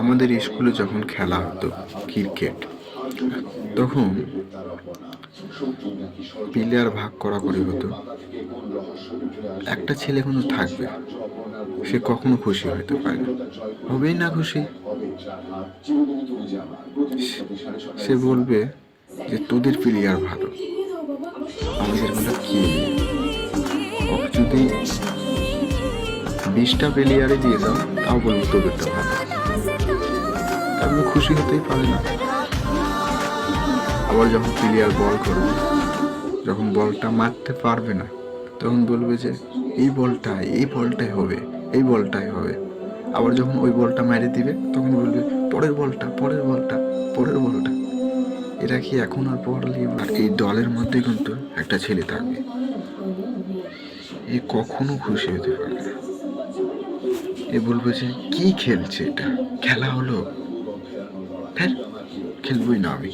আমাদের স্কুলে যখন খেলা হতো ক্রিকেট, তখন প্লেয়ার ভাগ করাকরি হতো। একটা ছেলে কিন্তু থাকবে, সে কখনো খুশি হতে পারে না, হবেই না খুশি। সে বলবে যে তোদের প্লেয়ার ভালো, আমাদের গুলো কি? ওকে যদি 20টা প্লেয়ারে দিয়ে যাও, তাও বলবো তোদেরটা ভালো, তাহলে খুশি হতেই পারে না। আবার যখন প্লেয়ার বল করবে, যখন বলটা মারতে পারবে না, তখন বলবে যে এই বলটাই হবে, এই বলটাই হবে। আবার যখন ওই বলটা মেরে দিবে, তখন বলবে পরের বলটা, পরের বলটা, পরের বলটা। এরা কি এখন আর পড়ালি? আর এই দলের মধ্যে কিন্তু একটা ছেলে থাকবে, এ কখনো খুশি হতে পারবে না। এ বলবে যে কি খেলছে, এটা খেলা হলো, খেলবই না আমি।